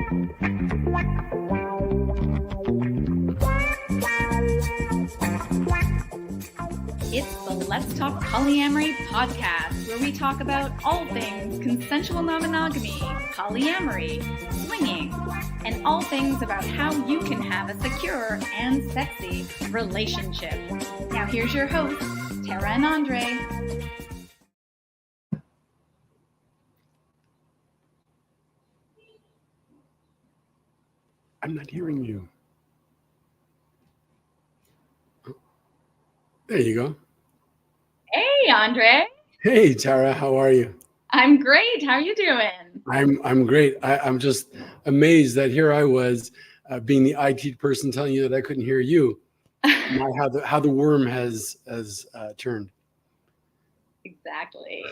It's the Let's Talk Polyamory podcast, where we talk about all things consensual non-monogamy, polyamory, swinging, and all things about how you can have a secure and sexy relationship. Now here's your hosts, Tara and Andre. I'm not hearing you. There you go. Hey, Andre. Hey, Tara, how are you? I'm great. How are you doing? I'm great. I'm just amazed that here I was being the IT person telling you that I couldn't hear you. How the worm has turned. Exactly.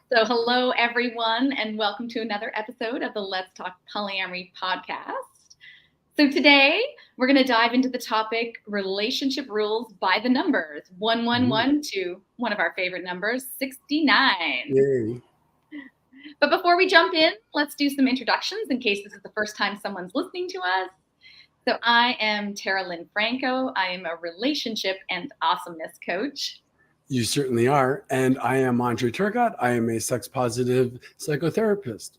So hello, everyone, and welcome to another episode of the Let's Talk Polyamory podcast. So today, we're going to dive into the topic, relationship rules by the numbers, 111 to one of our favorite numbers, 69. Yay. But before we jump in, let's do some introductions in case this is the first time someone's listening to us. So I am Tara Lynn Franco. I am a relationship and awesomeness coach. You certainly are. And I am Andre Turcott. I am a sex-positive psychotherapist.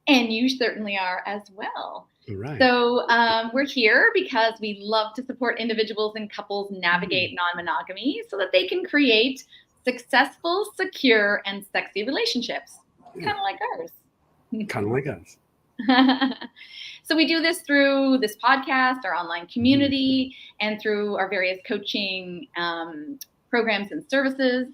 And you certainly are as well. Right. So we're here because we love to support individuals and couples navigate non-monogamy so that they can create successful, secure, and sexy relationships, kind of like ours. Kind of like us. So we do this through this podcast, our online community, and through our various coaching programs and services,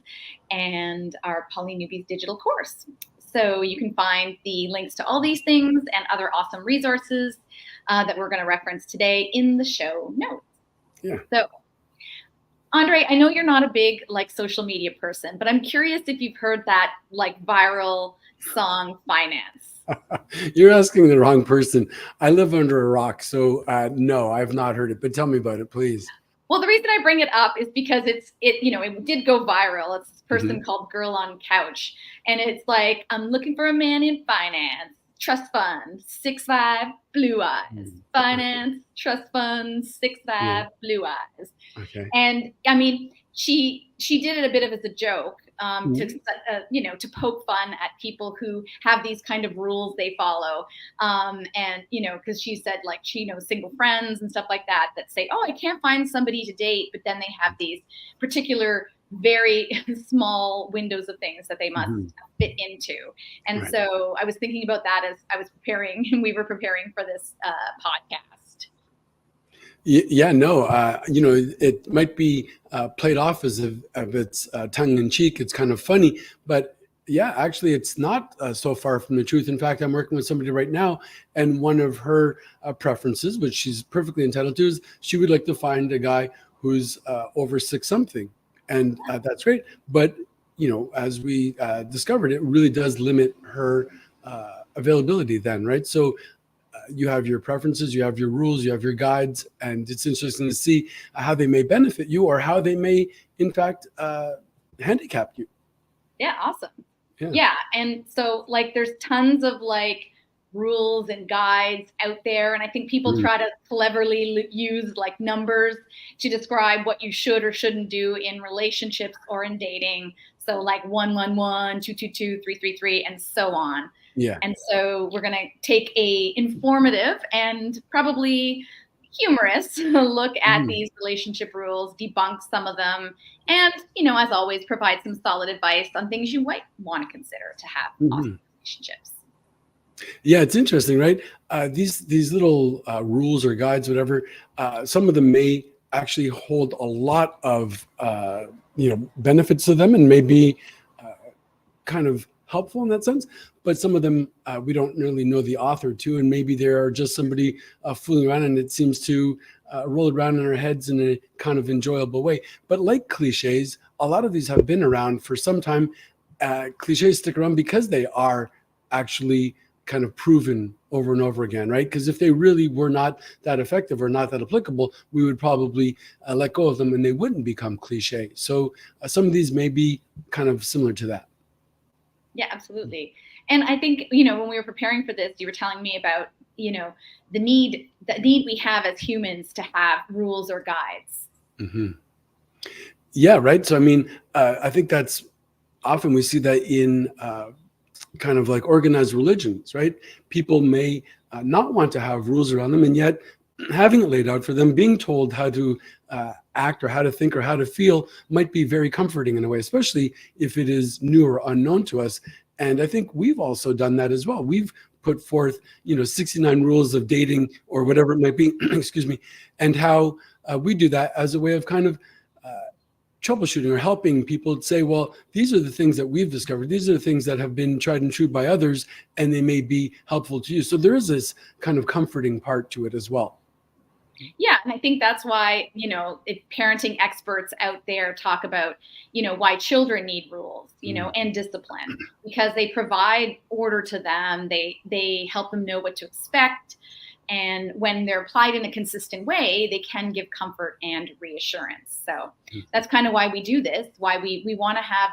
and our Poly Newbies digital course. So you can find the links to all these things and other awesome resources that we're going to reference today in the show notes. Yeah. So, Andre, I know you're not a big social media person, but I'm curious if you've heard that viral song Finance. You're asking the wrong person. I live under a rock, so no, I've not heard it. But tell me about it, please. Well, the reason I bring it up is because it did go viral. It's this person called Girl on Couch. And it's like, I'm looking for a man in finance, trust fund, 6'5", blue eyes. Finance, trust fund, 6'5", blue eyes. Okay. And I mean, she did it a bit of as a joke to poke fun at people who have these kind of rules they follow. And because she said she knows single friends and stuff like that say, oh, I can't find somebody to date, but then they have these particular very small windows of things that they must fit into. And so I was thinking about that as I was preparing, and we were preparing for this podcast. Yeah, no, it might be played off as if it's tongue in cheek. It's kind of funny, but yeah, actually, it's not so far from the truth. In fact, I'm working with somebody right now, and one of her preferences, which she's perfectly entitled to, is she would like to find a guy who's over 6 something, and that's great. But as we discovered, it really does limit her availability. Then, right? So. You have your preferences, you have your rules, you have your guides, and it's interesting to see how they may benefit you or how they may, in fact, handicap you. Yeah, awesome. Yeah, and so there's tons of rules and guides out there, and I think people try to cleverly use numbers to describe what you should or shouldn't do in relationships or in dating. So 111, 222, 333, and so on. Yeah. And so we're going to take a informative and probably humorous look at these relationship rules, debunk some of them, and, as always, provide some solid advice on things you might want to consider to have awesome relationships. Yeah, it's interesting, right? These little rules or guides, whatever, some of them may actually hold a lot of, benefits to them and may be kind of helpful in that sense, but some of them we don't really know the author to, and maybe they are just somebody fooling around, and it seems to roll around in our heads in a kind of enjoyable way. But like cliches, a lot of these have been around for some time. Cliches stick around because they are actually kind of proven over and over again, right? Because if they really were not that effective or not that applicable, we would probably let go of them and they wouldn't become cliche. So some of these may be kind of similar to that. Yeah, absolutely. And I think, when we were preparing for this, you were telling me about, the need we have as humans to have rules or guides. Hmm. Yeah, right. So, I mean, I think that's often we see that in kind of like organized religions, right? People may not want to have rules around them, and yet having it laid out for them, being told how to act or how to think or how to feel might be very comforting in a way, especially if it is new or unknown to us. And I think we've also done that as well. We've put forth, 69 rules of dating or whatever it might be, excuse me, and how we do that as a way of kind of troubleshooting or helping people say, well, these are the things that we've discovered. These are the things that have been tried and true by others, and they may be helpful to you. So there is this kind of comforting part to it as well. Yeah, and I think that's why, if parenting experts out there talk about, why children need rules, and discipline, because they provide order to them. They help them know what to expect. And when they're applied in a consistent way, they can give comfort and reassurance. So that's kind of why we do this, why we want to have,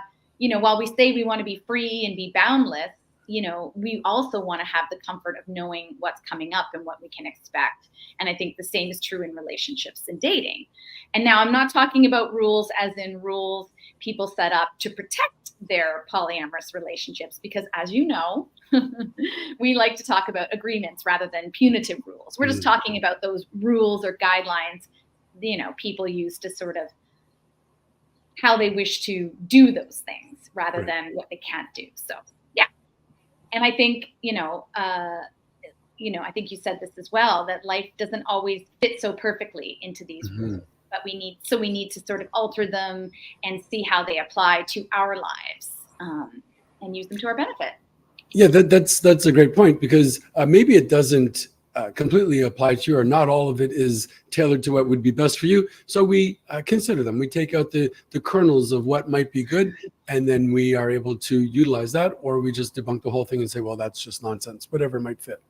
while we say we want to be free and be boundless, we also want to have the comfort of knowing what's coming up and what we can expect. And I think the same is true in relationships and dating. And now I'm not talking about rules as in rules people set up to protect their polyamorous relationships, because as you know, we like to talk about agreements rather than punitive rules. We're just talking about those rules or guidelines, people use to sort of how they wish to do those things rather than what they can't do. So, yeah. And I think, I think you said this as well, that life doesn't always fit so perfectly into these rules, but we need to sort of alter them and see how they apply to our lives, and use them to our benefit. Yeah, that's a great point, because maybe it doesn't completely apply to you, or not all of it is tailored to what would be best for you. So we consider them. We take out the kernels of what might be good, and then we are able to utilize that, or we just debunk the whole thing and say, well, that's just nonsense, whatever might fit.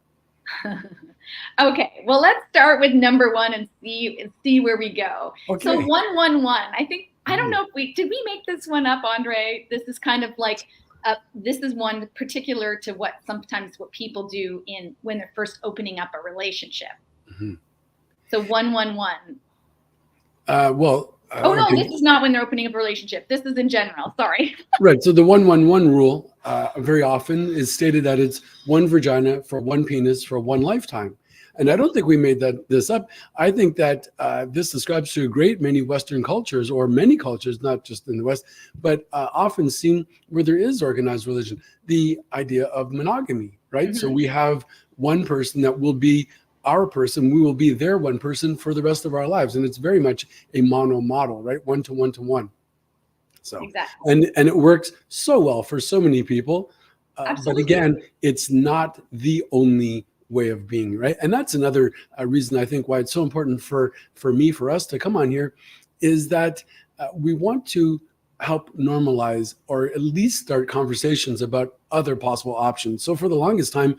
Okay, well, let's start with number one and see where we go. Okay. So 111. I don't know if did we make this one up, Andre? This is kind of like this is one particular to what people do when they're first opening up a relationship. So 111. Oh no, this is not when they're opening up a relationship. This is in general. Sorry. Right. So the 111 rule very often is stated that it's one vagina for one penis for one lifetime. And I don't think we made this up. I think that this describes to a great many Western cultures, or many cultures, not just in the West, but often seen where there is organized religion, the idea of monogamy, right? So we have one person that will be our person. We will be their one person for the rest of our lives. And it's very much a mono model, right? One to one to one. So, exactly. And it works so well for so many people. But again, it's not the only way of being, right? And that's another reason I think why it's so important for us to come on here, is that we want to help normalize, or at least start conversations about other possible options. So for the longest time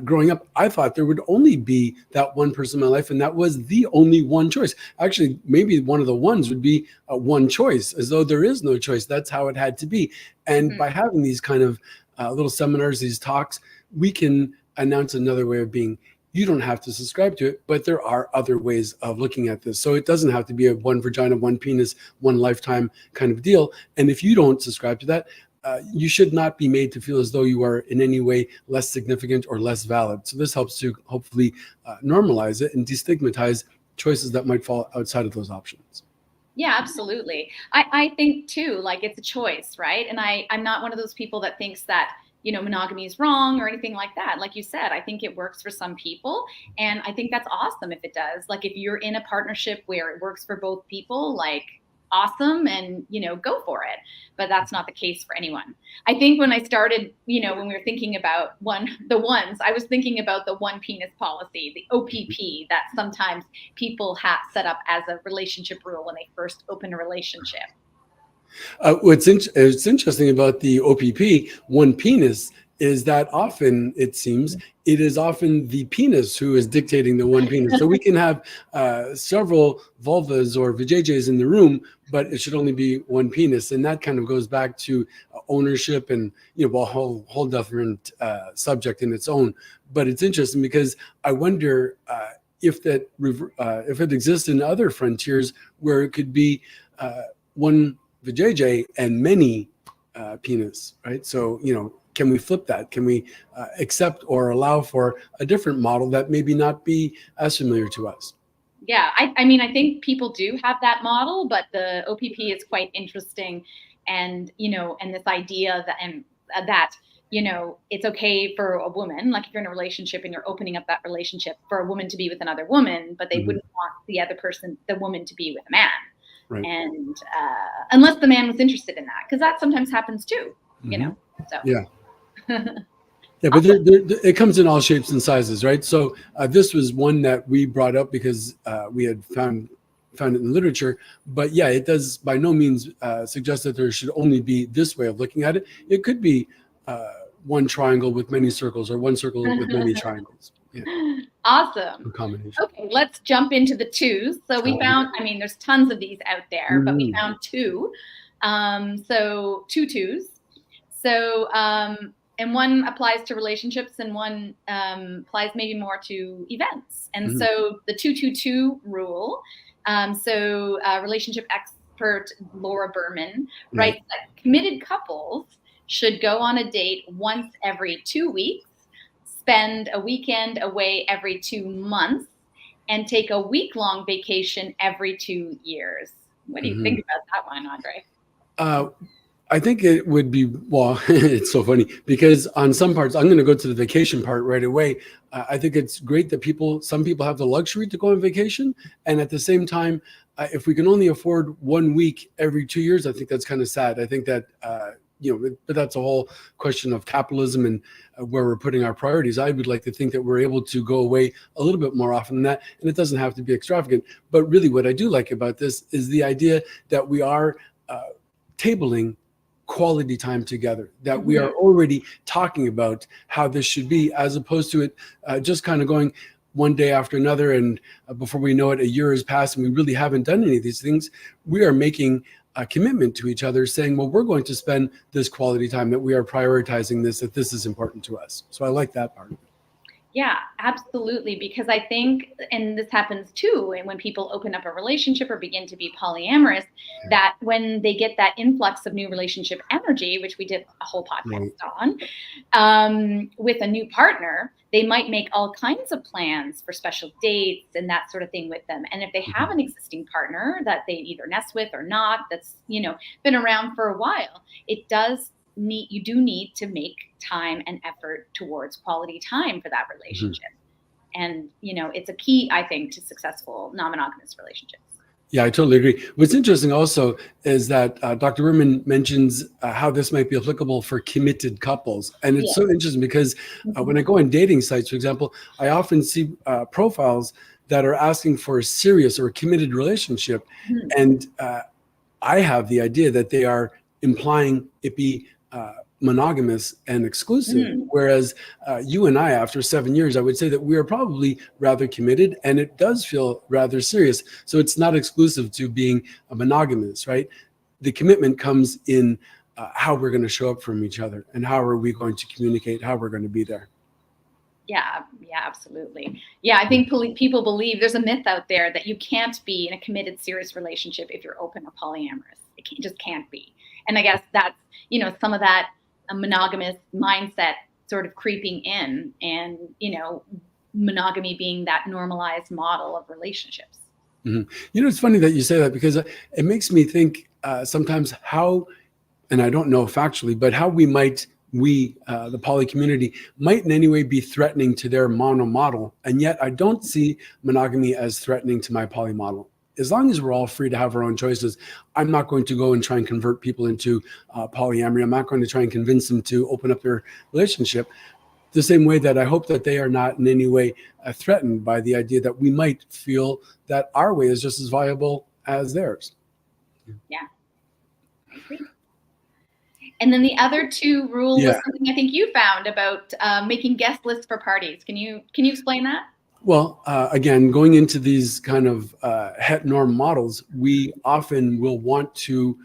growing up, I thought there would only be that one person in my life, and that was the only one choice. Actually, maybe one of the ones would be one choice, as though there is no choice. That's how it had to be. And by having these kind of little seminars, these talks, we can announce another way of being. You don't have to subscribe to it, but there are other ways of looking at this. So it doesn't have to be a one vagina, one penis, one lifetime kind of deal. And if you don't subscribe to that, you should not be made to feel as though you are in any way less significant or less valid. So this helps to hopefully normalize it and destigmatize choices that might fall outside of those options. Yeah, absolutely. I think too, like, it's a choice, right? And I'm not one of those people that thinks that, monogamy is wrong or anything like that. Like you said, I think it works for some people. And I think that's awesome if it does. Like, if you're in a partnership where it works for both people, like, awesome, and, go for it. But that's not the case for anyone. I think when I started, when we were thinking about I was thinking about the one penis policy, the OPP, that sometimes people have set up as a relationship rule when they first open a relationship. What's interesting about the OPP, one penis, is that often, it seems, it is often the penis who is dictating the one penis. So we can have several vulvas or vajayjays in the room, but it should only be one penis. And that kind of goes back to ownership and, a whole different subject in its own. But it's interesting because I wonder if it exists in other frontiers where it could be one vajayjay and many penis, right? So, can we flip that? Can we accept or allow for a different model that maybe not be as familiar to us? Yeah, I mean, I think people do have that model, but the OPP is quite interesting, and and this idea that it's okay for a woman, like if you're in a relationship and you're opening up that relationship, for a woman to be with another woman, but they wouldn't want the woman to be with a man. Right. And unless the man was interested in that, because that sometimes happens too, So yeah. Yeah, but it comes in all shapes and sizes, right? So this was one that we brought up because we had found it in literature. But yeah, it does by no means suggest that there should only be this way of looking at it. It could be one triangle with many circles, or one circle with many triangles. Yeah. Awesome. A combination. Okay, let's jump into the twos. So we found, there's tons of these out there, but we found two. So two twos. So, and one applies to relationships and one applies maybe more to events. And so the 222 rule, relationship expert Laura Berman writes that committed couples should go on a date once every 2 weeks, spend a weekend away every 2 months, and take a week-long vacation every 2 years. What do you think about that one, Andre? I think it would be, it's so funny because on some parts, I'm going to go to the vacation part right away. I think it's great that some people have the luxury to go on vacation. And at the same time, if we can only afford 1 week every 2 years, I think that's kind of sad. I think that, but that's a whole question of capitalism and where we're putting our priorities. I would like to think that we're able to go away a little bit more often than that. And it doesn't have to be extravagant. But really what I do like about this is the idea that we are tabling quality time together, that we are already talking about how this should be, as opposed to it just kind of going one day after another, and before we know it, a year has passed and we really haven't done any of these things. We are making a commitment to each other, saying, well, we're going to spend this quality time, that we are prioritizing this, that this is important to us. So I like that part of it. Yeah, absolutely. Because I think, and this happens too, and when people open up a relationship or begin to be polyamorous, that when they get that influx of new relationship energy, which we did a whole podcast on, with a new partner, they might make all kinds of plans for special dates and that sort of thing with them. And if they have an existing partner that they either nest with or not, that's, been around for a while, you do need to make time and effort towards quality time for that relationship. And, it's a key, I think, to successful non-monogamous relationships. Yeah, I totally agree. What's interesting also is that Dr. Berman mentions how this might be applicable for committed couples. And it's so interesting because when I go on dating sites, for example, I often see profiles that are asking for a serious or a committed relationship. And I have the idea that they are implying it be monogamous and exclusive, whereas you and I, after 7 years, I would say that we are probably rather committed, and it does feel rather serious. So it's not exclusive to being a monogamous, right? The commitment comes in how we're going to show up from each other, and how are we going to communicate, how we're going to be there. Yeah, absolutely. Yeah, I think people believe there's a myth out there that you can't be in a committed, serious relationship if you're open or polyamorous. It just can't be. And I guess that's, some of that monogamous mindset sort of creeping in, and, monogamy being that normalized model of relationships. It's funny that you say that, because it makes me think sometimes how, and I don't know factually, but how the poly community might in any way be threatening to their mono model. And yet I don't see monogamy as threatening to my poly model. As long as we're all free to have our own choices, I'm not going to go and try and convert people into polyamory. I'm not going to try and convince them to open up their relationship, the same way that I hope that they are not in any way threatened by the idea that we might feel that our way is just as viable as theirs. Yeah, I agree. And then the other two rule was Yeah. something I think you found about making guest lists for parties. Can you explain that? Well, again, going into these kind of het norm models, we often will want to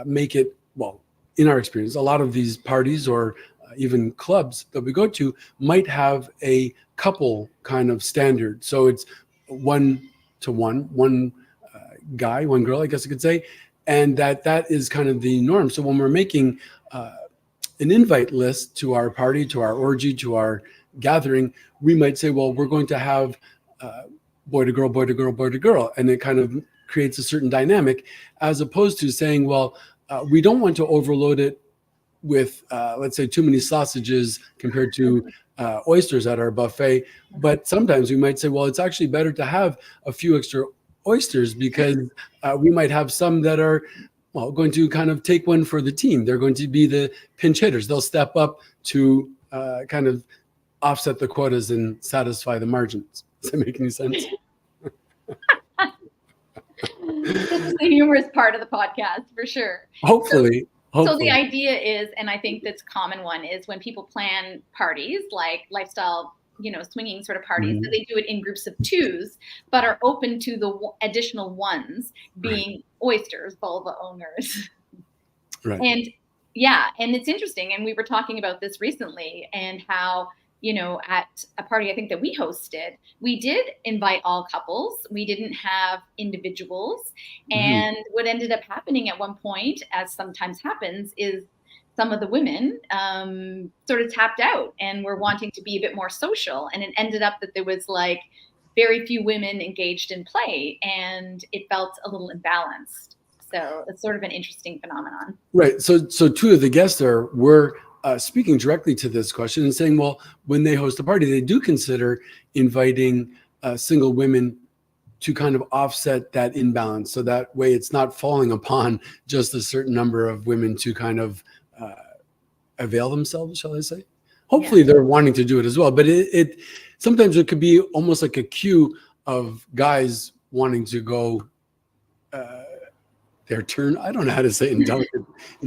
make it, well, in our experience, a lot of these parties or even clubs that we go to might have a couple kind of standard. So it's 1-to-1, one guy, one girl, I guess I could say, and that is kind of the norm. So when we're making an invite list to our party, to our orgy, to our gathering, we might say, well, we're going to have boy to girl, boy to girl, boy to girl. And it kind of creates a certain dynamic, as opposed to saying, well, we don't want to overload it with, let's say, too many sausages compared to oysters at our buffet. But sometimes we might say, well, it's actually better to have a few extra oysters because we might have some that are, well, going to kind of take one for the team. They're going to be the pinch hitters. They'll step up to kind of offset the quotas and satisfy the margins. Does that make any sense? This is the humorous part of the podcast for sure. Hopefully. So the idea is, and I think that's a common one, is when people plan parties like lifestyle, swinging sort of parties, Mhm. so they do it in groups of twos, but are open to the additional ones being oysters, vulva owners. Right. And yeah, and it's interesting. And we were talking about this recently and how, at a party I think that we hosted, we did invite all couples. We didn't have individuals. Mhm. And what ended up happening at one point, as sometimes happens, is some of the women sort of tapped out and were wanting to be a bit more social. And it ended up that there was like very few women engaged in play, and it felt a little imbalanced. So it's sort of an interesting phenomenon. Right. So two of the guests there were speaking directly to this question and saying, well, when they host a party, they do consider inviting single women to kind of offset that imbalance. So that way it's not falling upon just a certain number of women to kind of avail themselves, shall I say? Hopefully they're wanting to do it as well. But it sometimes it could be almost like a cue of guys wanting to go their turn. I don't know how to say it in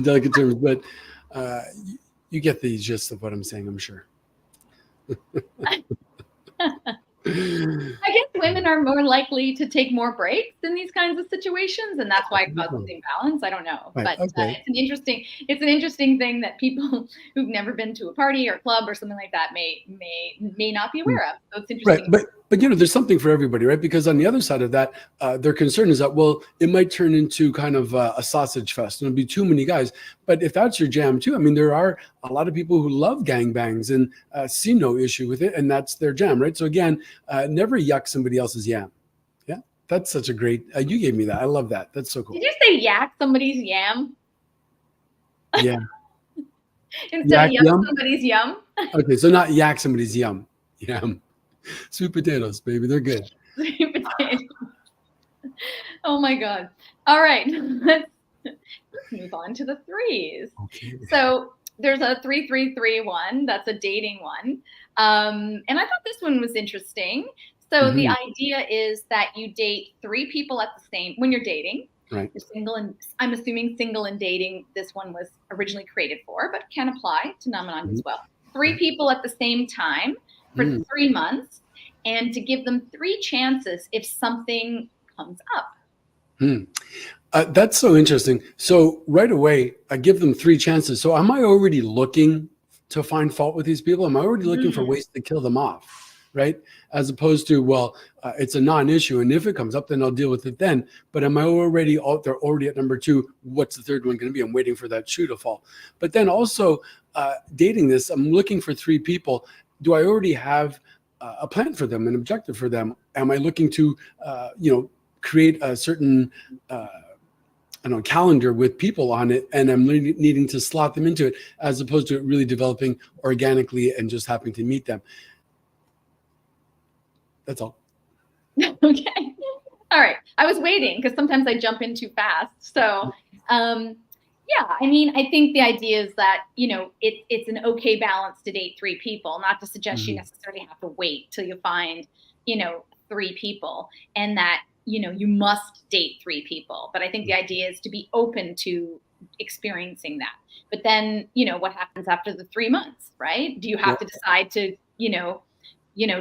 delicate terms, but you get the gist of what I'm saying, I'm sure. I guess women are more likely to take more breaks in these kinds of situations, and that's why it causes imbalance. I don't know, Right, but okay. it's an interesting thing that people who've never been to a party or club or something like that may not be aware of. So it's interesting. Right, but there's something for everybody, right? Because on the other side of that, their concern is that, well, it might turn into kind of a sausage fest and it'll be too many guys. But if that's your jam too, I mean, there are a lot of people who love gangbangs and see no issue with it, and that's their jam, right? So again, never yuck somebody else's yam. Yeah, that's such a great. You gave me that. I love that. That's so cool. Did you say yak somebody's yam? Yeah. Instead of Yak yum? somebody's yum? Okay, so not yak somebody's yum. Yum. Sweet potatoes, baby. They're good. Sweet potatoes. Oh my God. All right. Let's move on to the threes. Okay. So there's a 3-3-3 one. That's a dating one. And I thought this one was interesting. So the idea is that you date three people at the same, when you're dating. Right. You're single, and I'm assuming single and dating, this one was originally created for, but can apply to non-monogamous as well. Three people at the same time for 3 months, and to give them 3 chances if something comes up. That's so interesting. So right away, I give them 3 chances. So am I already looking to find fault with these people? Am I already looking for ways to kill them off? Right? As opposed to, well, it's a non-issue, and if it comes up, then I'll deal with it then. But am I already out there, already at number 2? What's the third one going to be? I'm waiting for that shoe to fall. But then also dating this, I'm looking for 3 people. Do I already have a plan for them, an objective for them? Am I looking to, create a certain calendar with people on it, and I'm needing to slot them into it, as opposed to it really developing organically and just happening to meet them? That's all. Okay. All right. I was waiting because sometimes I jump in too fast. So, yeah, I mean, I think the idea is that, it's an okay balance to date 3 people, not to suggest you necessarily have to wait till you find, 3 people, and that, you must date 3 people. But I think the idea is to be open to experiencing that. But then, what happens after the 3 months, right? Do you have to decide to,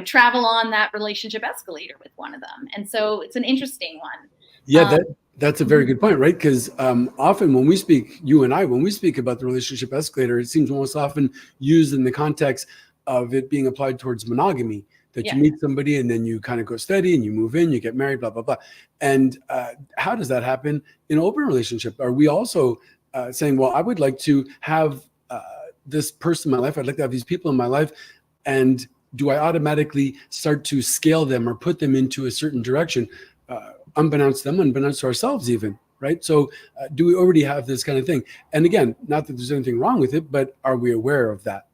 travel on that relationship escalator with one of them? And so it's an interesting one. Yeah, that's a very good point, right? Because often when we speak, you and I, when we speak about the relationship escalator, it seems most often used in the context of it being applied towards monogamy, that you meet somebody and then you kind of go steady and you move in, you get married, blah, blah, blah. And how does that happen in an open relationship? Are we also saying, well, I would like to have this person in my life, I'd like to have these people in my life, and do I automatically start to scale them or put them into a certain direction, unbeknownst to them, unbeknownst to ourselves even, right? So do we already have this kind of thing? And again, not that there's anything wrong with it, but are we aware of that?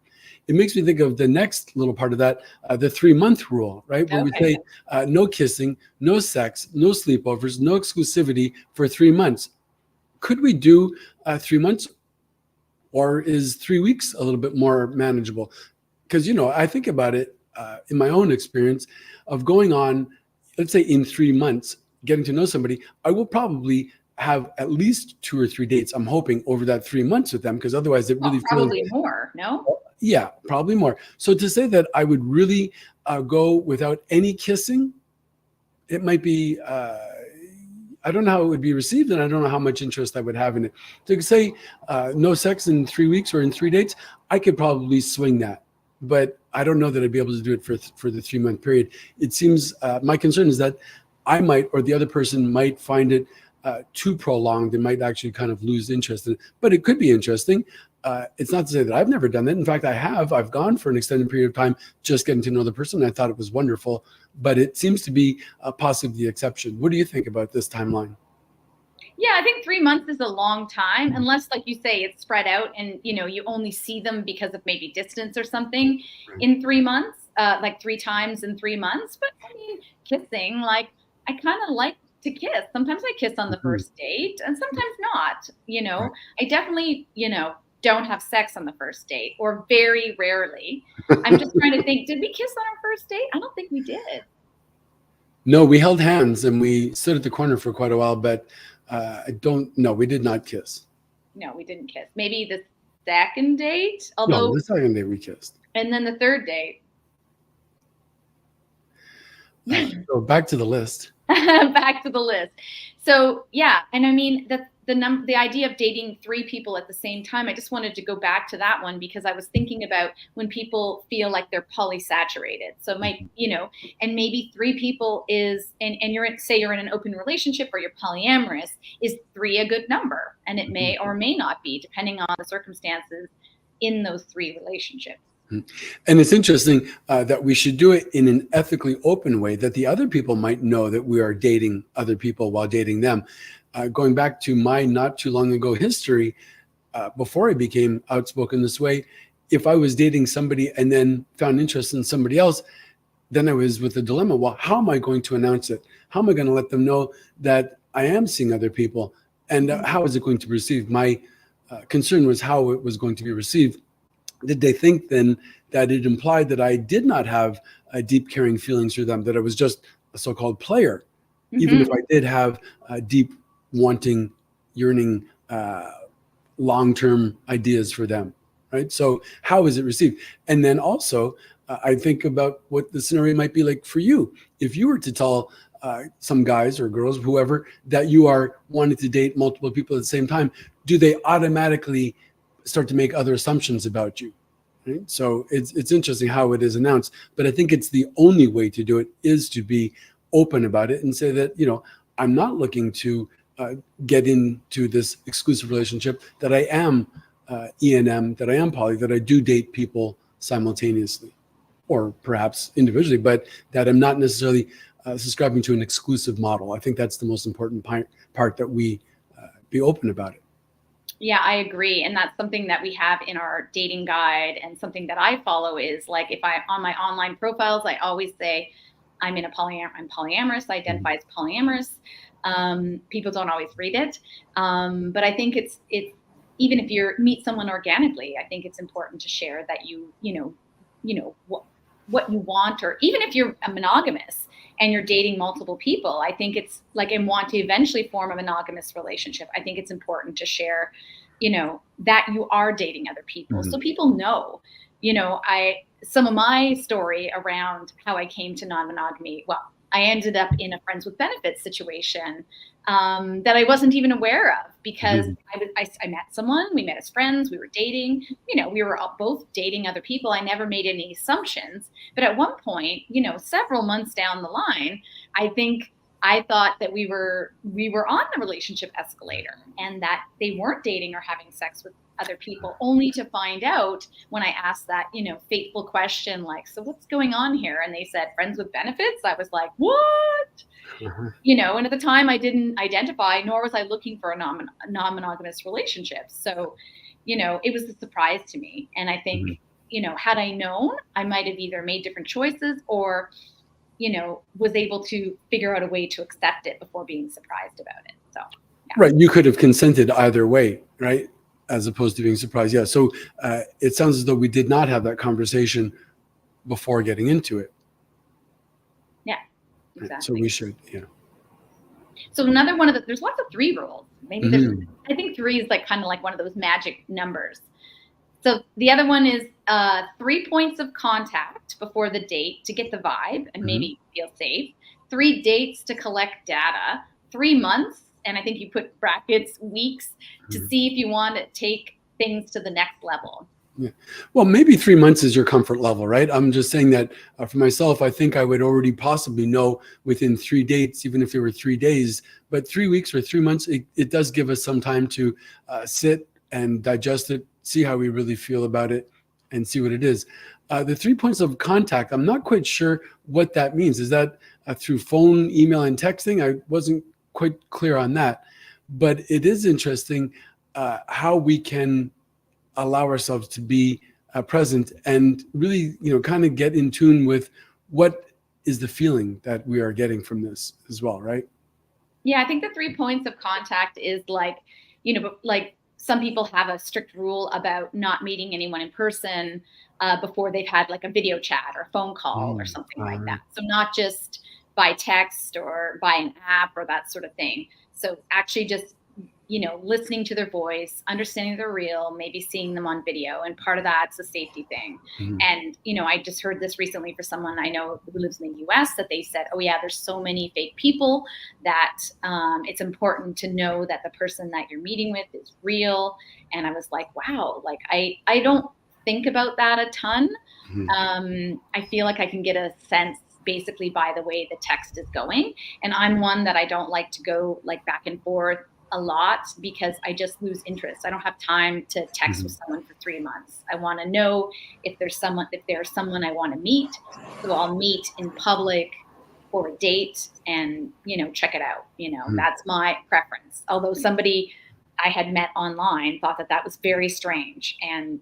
It makes me think of the next little part of that, the 3-month rule, right? Where we say no kissing, no sex, no sleepovers, no exclusivity for 3 months. Could we do 3 months, or is 3 weeks a little bit more manageable? Because, I think about it in my own experience of going on, let's say in 3 months, getting to know somebody, I will probably have at least 2 or 3 dates, I'm hoping, over that 3 months with them, because otherwise it really probably more, no? Yeah, probably more. So to say that I would really go without any kissing, it might be, I don't know how it would be received, and I don't know how much interest I would have in it. To say no sex in 3 weeks or in 3 dates, I could probably swing that. But I don't know that I'd be able to do it for the 3-month period. It seems, my concern is that I might, or the other person might find it too prolonged and might actually kind of lose interest in it. But it could be interesting. It's not to say that I've never done that. In fact, I've gone for an extended period of time just getting to know the person. I thought it was wonderful, but it seems to be possibly the exception. What do you think about this timeline? Yeah, I think 3 months is a long time, unless, like you say, it's spread out and, you only see them because of maybe distance or something in 3 months, like 3 times in 3 months. But I mean, kissing, like, I kind of like to kiss. Sometimes I kiss on the first date and sometimes not, I definitely, don't have sex on the first date, or very rarely. I'm just trying to think, did we kiss on our first date? I don't think we did. No, we held hands and we stood at the corner for quite a while, but I don't know. We did not kiss. No, we didn't kiss. Maybe the second date, although. No, the second date we kissed. And then the third date. So back to the list. Back to the list. So yeah, and I mean the idea of dating 3 people at the same time. I just wanted to go back to that one because I was thinking about when people feel like they're polysaturated. So it might, and maybe 3 people is, and you're in an open relationship or you're polyamorous, is 3 a good number? And it may or may not be, depending on the circumstances in those 3 relationships. And it's interesting that we should do it in an ethically open way, that the other people might know that we are dating other people while dating them. Going back to my not too long ago history, before I became outspoken this way, if I was dating somebody and then found interest in somebody else, then I was with the dilemma, well, how am I going to announce it? How am I going to let them know that I am seeing other people? And how is it going to be received? My concern was how it was going to be received. Did they think then that it implied that I did not have deep caring feelings for them, that I was just a so-called player, even if I did have deep wanting, yearning, long-term ideas for them, right? So how is it received? And then also, I think about what the scenario might be like for you. If you were to tell some guys or girls, whoever, that you are wanting to date multiple people at the same time, do they automatically start to make other assumptions about you? Right? So it's interesting how it is announced, but I think it's the only way to do it is to be open about it and say that, I'm not looking to get into this exclusive relationship, that I am E&M, that I am poly, that I do date people simultaneously or perhaps individually, but that I'm not necessarily subscribing to an exclusive model. I think that's the most important part, that we be open about it. Yeah, I agree. And that's something that we have in our dating guide, and something that I follow is, like, if I, on my online profiles, I always say I'm polyamorous, I identify as polyamorous. People don't always read it. But I think it's even if you meet someone organically, I think it's important to share that you know what you want, or even if you're a monogamous, and you're dating multiple people, I think it's like, and want to eventually form a monogamous relationship, I think it's important to share, that you are dating other people. So people know, some of my story around how I came to non-monogamy, well, I ended up in a friends with benefits situation that I wasn't even aware of, because I met someone, we met as friends, we were dating, we were both dating other people. I never made any assumptions. But at one point, several months down the line, I thought that we were on the relationship escalator, and that they weren't dating or having sex with other people, only to find out when I asked that, fateful question, like, so what's going on here? And they said friends with benefits. I was like, what? And at the time I didn't identify, nor was I looking for a non-monogamous relationship. So, it was a surprise to me. And I think, had I known, I might have either made different choices or, was able to figure out a way to accept it before being surprised about it. So, yeah. Right. You could have consented either way, right? As opposed to being surprised. Yeah. So it sounds as though we did not have that conversation before getting into it. Yeah, exactly. Right. So we should, yeah. So another one of there's lots of 3 rules. Maybe I think 3 is like kind of like one of those magic numbers. So the other one is 3 points of contact before the date to get the vibe and maybe feel safe. 3 dates to collect data. 3 months, and I think you put brackets, weeks, to see if you want to take things to the next level. Yeah. Well, maybe 3 months is your comfort level, right? I'm just saying that for myself, I think I would already possibly know within 3 dates, even if it were 3 days. But 3 weeks or 3 months, it does give us some time to sit and digest it, see how we really feel about it, and see what it is. The 3 points of contact, I'm not quite sure what that means. Is that through phone, email, and texting? I wasn't quite clear on that. But it is interesting how we can allow ourselves to be present and really, kind of get in tune with what is the feeling that we are getting from this as well, right? Yeah, I think the 3 points of contact is like, like some people have a strict rule about not meeting anyone in person before they've had like a video chat or a phone call or something like that. So not just by text or by an app or that sort of thing. So actually just, listening to their voice, understanding they're real, maybe seeing them on video. And part of that's a safety thing. And, I just heard this recently for someone I know who lives in the US, that they said, oh yeah, there's so many fake people that it's important to know that the person that you're meeting with is real. And I was like, wow, like I don't think about that a ton. I feel like I can get a sense basically by the way the text is going. And I'm one that I don't like to go like back and forth a lot, because I just lose interest. I don't have time to text with someone for 3 months. I want to know if there's someone I want to meet. So I'll meet in public for a date and, check it out. That's my preference. Although somebody I had met online thought that was very strange and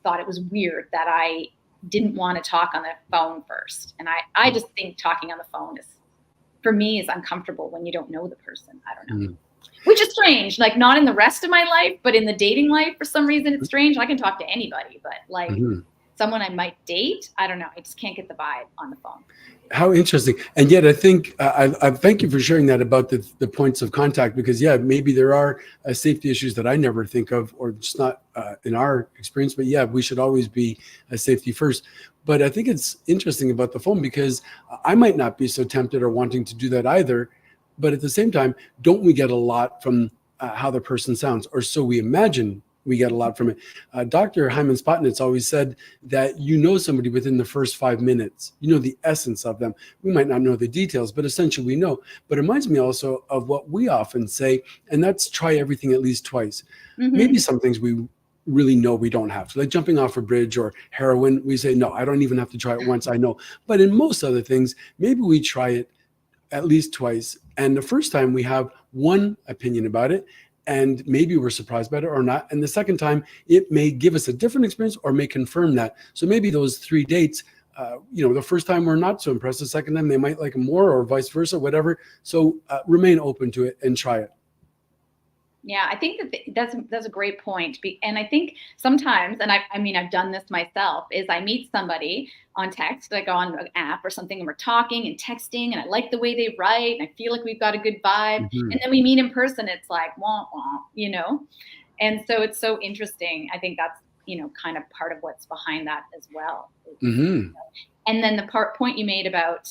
thought it was weird that I didn't want to talk on the phone first. And I just think talking on the phone for me is uncomfortable when you don't know the person. I don't know. Which is strange, like not in the rest of my life, but in the dating life, for some reason, it's strange. I can talk to anybody, but like someone I might date, I don't know. I just can't get the vibe on the phone. How interesting. And yet I think, I thank you for sharing that about the points of contact, because yeah, maybe there are safety issues that I never think of, or just not in our experience, but yeah, we should always be safety first. But I think it's interesting about the phone, because I might not be so tempted or wanting to do that either. But at the same time, don't we get a lot from how the person sounds, or so we imagine we get a lot from it. Dr. Hyman Spotnitz always said that somebody within the first 5 minutes, the essence of them. We might not know the details, but essentially we know. But it reminds me also of what we often say, and that's try everything at least twice. Maybe some things we really know we don't have to, like jumping off a bridge or heroin. We say, no, I don't even have to try it once, I know. But in most other things, maybe we try it at least twice. And the first time we have one opinion about it, and maybe we're surprised by it or not. And the second time, it may give us a different experience or may confirm that. So maybe those 3 dates, the first time we're not so impressed, the second time they might like more, or vice versa, whatever. So remain open to it and try it. Yeah, I think that that's a great point. And I think sometimes, and I mean, I've done this myself, is I meet somebody on text, like on an app or something, and we're talking and texting, and I like the way they write, and I feel like we've got a good vibe. Hmm. And then we meet in person, it's like, wah, wah, you know? And so it's so interesting. I think that's, kind of part of what's behind that as well. Hmm. And then the point you made about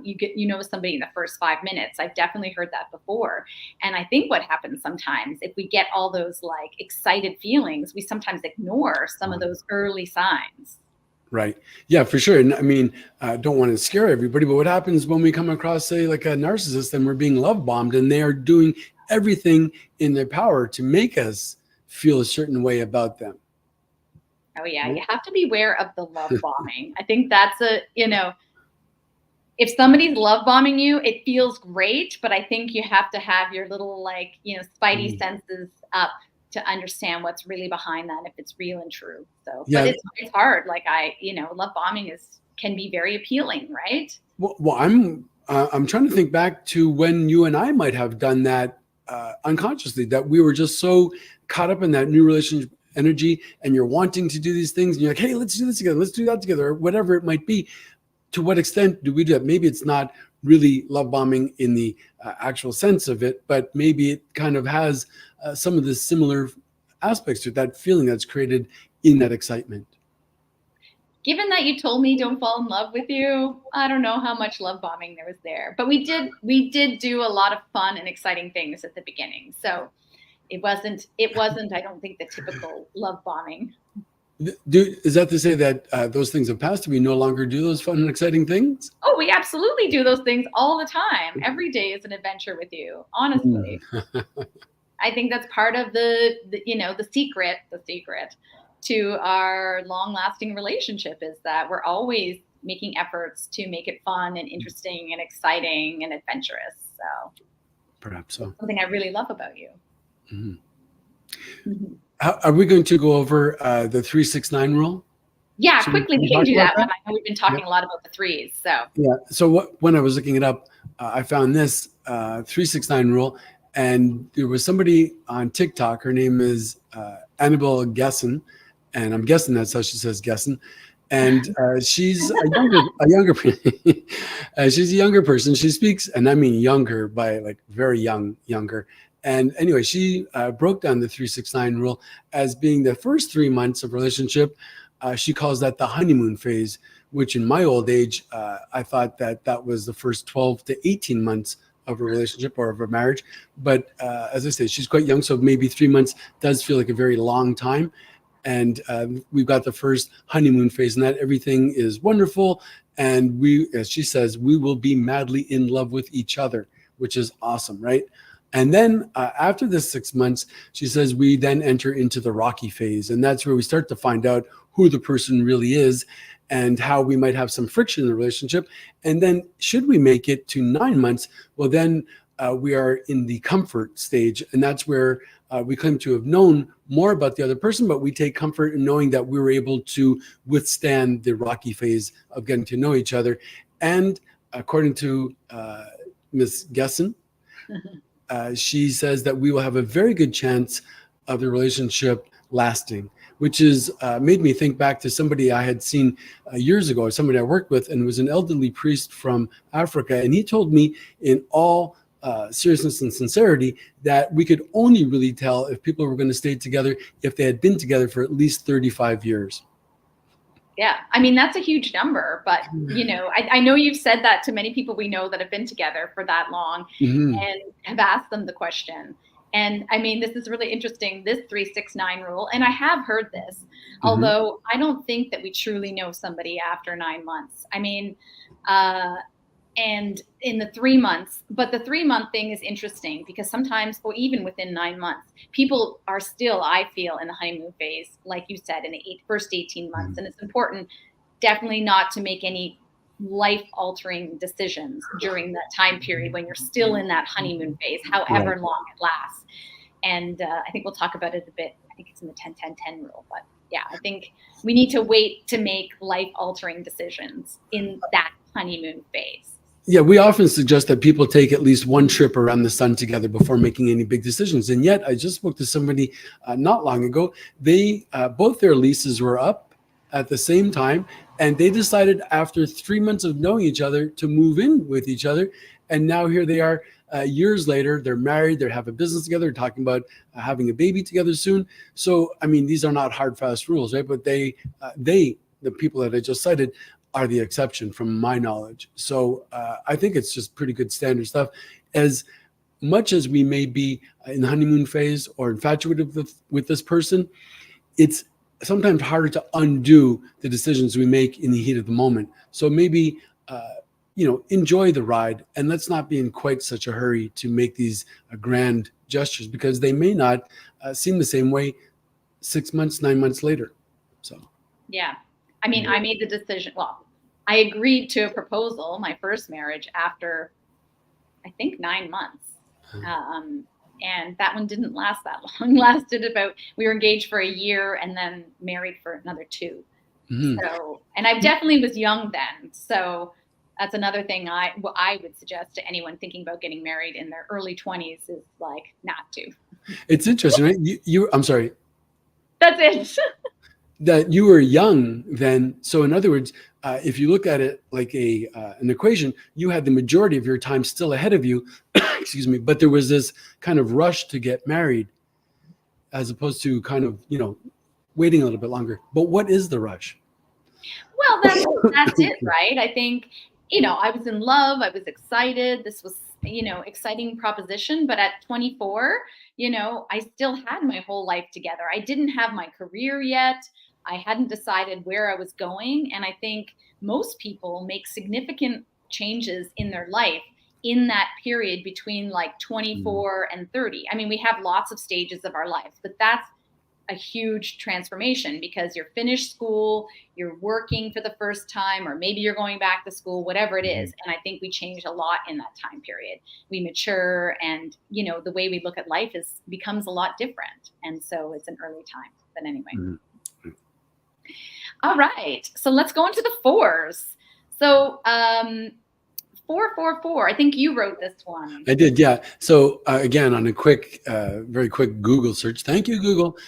you know somebody in the first 5 minutes, I've definitely heard that before. And I think what happens sometimes, if we get all those like excited feelings, we sometimes ignore some of those early signs. Right. Yeah, for sure. And I mean, I don't want to scare everybody, but what happens when we come across, say, like a narcissist and we're being love bombed and they are doing everything in their power to make us feel a certain way about them? Oh yeah, Right? you have to be aware of the love bombing. I think that's if somebody's love bombing you, it feels great, but I think you have to have your little like, spidey Mhm. senses up to understand what's really behind that, if it's real and true. So, but Yeah. it's hard. Like love bombing can be very appealing, right? Well, I'm trying to think back to when you and I might have done that unconsciously, that we were just so caught up in that new relationship energy and you're wanting to do these things and you're like, hey, let's do this together. Let's do that together, or whatever it might be. To what extent do we do that? Maybe it's not really love bombing in the actual sense of it, but maybe it kind of has some of the similar aspects to that feeling that's created in that excitement. Given that you told me don't fall in love with you, I don't know how much love bombing there was there. But we did do a lot of fun and exciting things at the beginning. So it wasn't I don't think the typical love bombing. Is that to say that those things have passed and we no longer do those fun and exciting things? Oh, we absolutely do those things all the time. Every day is an adventure with you, honestly. Mm. I think that's part of the secret to our long-lasting relationship is that we're always making efforts to make it fun and interesting and exciting and adventurous. So Perhaps it's so. something I really love about you. Mhm. Mhm. Are we going to go over the 369 rule? Yeah, Should quickly we we can talk do about that one. that? I know we've been Yeah. talking a lot about the threes. So Yeah. So when I was looking it up, I found this 369 rule, and there was somebody on TikTok. Her name is Annabelle Gessen, and I'm guessing that's how she says Gessen. And she's a younger she's a younger person. She speaks, and I mean younger by like very younger. And anyway, she broke down the 369 rule as being the first 3 months of relationship. She calls that the honeymoon phase, which in my old age, I thought that that was the first 12 to 18 months of a relationship or of a marriage. But as I say, she's quite young, so maybe 3 months does feel like a very long time. And we've got the first honeymoon phase, and that everything is wonderful. And we, as she says, we will be madly in love with each other, which is awesome, right? And then after the 6 months, she says we then enter into the rocky phase. And that's where we start to find out who the person really is and how we might have some friction in the relationship. And then, should we make it to 9 months, well, then we are in the comfort stage. And that's where we claim to have known more about the other person, but we take comfort in knowing that we were able to withstand the rocky phase of getting to know each other. And according to Ms. Gessen, she says that we will have a very good chance of the relationship lasting, which is made me think back to somebody I had seen years ago, somebody I worked with, and it was an elderly priest from Africa. And he told me in all seriousness and sincerity that we could only really tell if people were going to stay together if they had been together for at least 35 years. yeah, I mean that's a huge number, but I know you've said that to many people we know that have been together for that long, Mhm. and have asked them the question. And I mean, this is really interesting, this 369 rule, and I have heard this, Mhm. although I don't think that we truly know somebody after 9 months. I mean, uh, and in the 3 months, but the 3 month thing is interesting because sometimes, or even within 9 months, people are still, I feel, in the honeymoon phase, like you said, in the first 18 months. Mhm. And it's important, definitely not to make any life altering decisions during that time period when you're still in that honeymoon phase, Right. however long it lasts. And I think we'll talk about it a bit. I think it's in the 10-10-10 rule, but yeah, I think we need to wait to make life altering decisions in that honeymoon phase. Yeah, we often suggest that people take at least one trip around the sun together before making any big decisions. And yet, I just spoke to somebody not long ago. They both their leases were up at the same time, and they decided after 3 months of knowing each other to move in with each other. And now here they are, years later. They're married. They have a business together. They're talking about having a baby together soon. So, I mean, these are not hard, fast rules, right? But the people that I just cited, are the exception from my knowledge. So I think it's just pretty good standard stuff. As much as we may be in the honeymoon phase or infatuated with this person, it's sometimes harder to undo the decisions we make in the heat of the moment. So maybe, enjoy the ride, and let's not be in quite such a hurry to make these grand gestures, because they may not seem the same way 6 months, 9 months later. So. Yeah. I mean, I made the decision. Well, I agreed to a proposal, my first marriage, after I think 9 months. And that one didn't last that long. We were engaged for a year and then married for another 2. Mm-hmm. So, and I definitely was young then. So that's another thing I would suggest to anyone thinking about getting married in their early 20s is like not to. It's interesting, right? I'm sorry. That's it. That you were young then. So in other words, if you look at it like an equation, you had the majority of your time still ahead of you, excuse me, but there was this kind of rush to get married as opposed to kind of, waiting a little bit longer. But what is the rush? Well, that's it, right? I think, I was in love. I was excited. This was, exciting proposition. But at 24, I still had my whole life together. I didn't have my career yet. I hadn't decided where I was going. And I think most people make significant changes in their life in that period between like 24 and 30. I mean, we have lots of stages of our lives, but that's a huge transformation because you're finished school, you're working for the first time, or maybe you're going back to school, whatever it is. And I think we change a lot in that time period. We mature, and the way we look at life becomes a lot different. And so it's an early time. But anyway. Mm-hmm. All right. So let's go into the 4s. So 444. I think you wrote this one. I did, yeah. So again, on a very quick Google search, thank you, Google.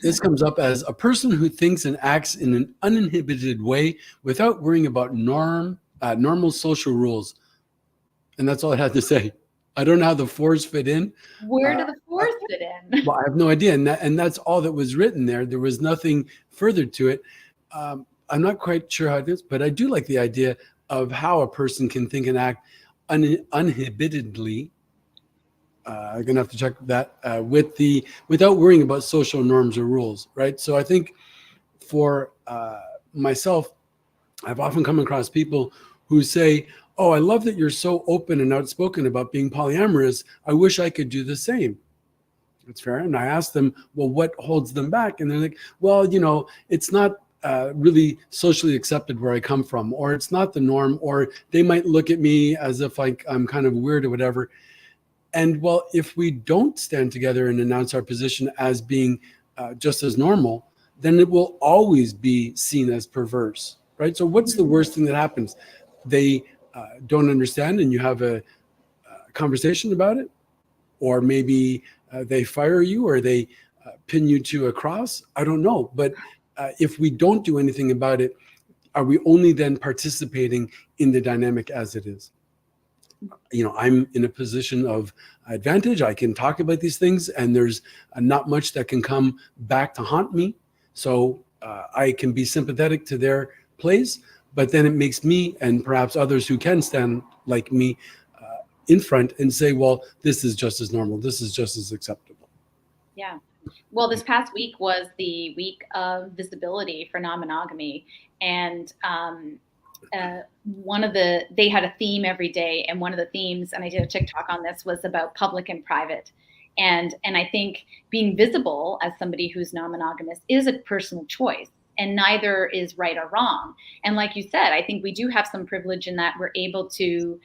This comes up as a person who thinks and acts in an uninhibited way without worrying about normal social rules. And that's all I had to say. I don't know how the 4s fit in. Where do the 4s fit in? Well, I have no idea. And that's all that was written there. There was nothing further to it. I'm not quite sure how it is, but I do like the idea of how a person can think and act uninhibitedly. I'm gonna have to check that without worrying about social norms or rules, right? So I think for myself, I've often come across people who say, "Oh, I love that you're so open and outspoken about being polyamorous. I wish I could do the same." That's fair. And I ask them, "Well, what holds them back?" And they're like, "Well, it's not really socially accepted where I come from, or it's not the norm, or they might look at me as if I'm kind of weird or whatever." And well, if we don't stand together and announce our position as being just as normal, then it will always be seen as perverse, right? So what's the worst thing that happens? They don't understand and you have a conversation about it, or maybe they fire you, or they pin you to a cross. I don't know. But if we don't do anything about it, are we only then participating in the dynamic as it is? I'm in a position of advantage. I can talk about these things, and there's not much that can come back to haunt me. So I can be sympathetic to their place, but then it makes me, and perhaps others who can stand like me, in front and say, well, this is just as normal. This is just as acceptable. Yeah. Well, this past week was the week of visibility for non-monogamy. And they had a theme every day. And one of the themes, and I did a TikTok on this, was about public and private. And I think being visible as somebody who's non-monogamous is a personal choice. and neither is right or wrong. And like you said, I think we do have some privilege in that we're able to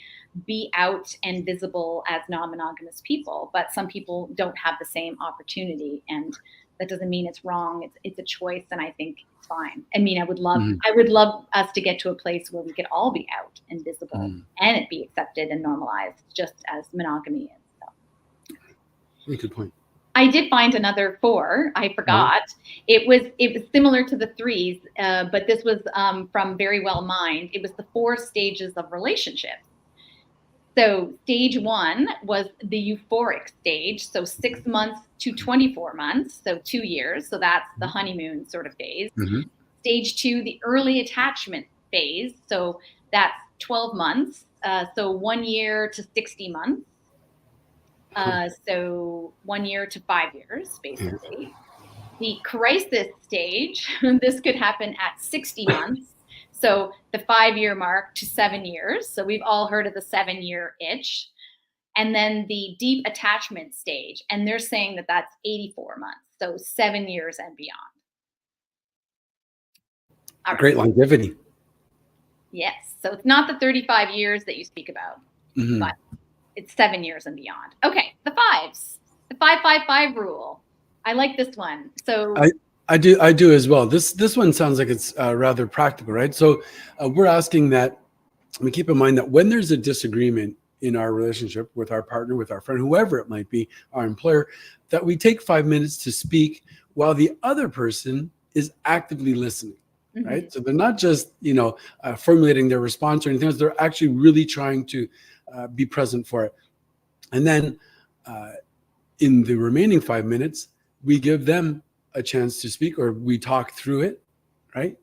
be out and visible as non-monogamous people, but some people don't have the same opportunity, and that doesn't mean it's wrong. It's a choice, and I think it's fine. I mean, I would love us to get to a place where we could all be out and visible and it be accepted and normalized, just as monogamy is. So. Good point. I did find another 4. I forgot. It was similar to the 3s, but this was from Very Well Mind. It was the 4 stages of relationships. So stage 1 was the euphoric stage, so 6 months to 24 months, so 2 years. So that's the honeymoon sort of phase. Stage 2, the early attachment phase, so that's 12 months, so 1 year to 60 months. So 1 year to 5 years, basically. The crisis stage, this could happen at 60 months. So the 5-year mark to 7 years. So we've all heard of the 7-year itch. And then the deep attachment stage. And they're saying that that's 84 months. So 7 years and beyond. All right. Great longevity. Yes. So it's not the 35 years that you speak about, but it's 7 years and beyond. Okay. The 5s, the 5-5-5 rule. I like this one. So I do as well. This one sounds like it's rather practical, right? So we're asking that we keep in mind that when there's a disagreement in our relationship with our partner, with our friend, whoever it might be, our employer, that we take 5 minutes to speak while the other person is actively listening, right? So they're not just, formulating their response or anything else. They're actually really trying to be present for it. And then in the remaining 5 minutes, we give them a chance to speak, or we talk through it, right?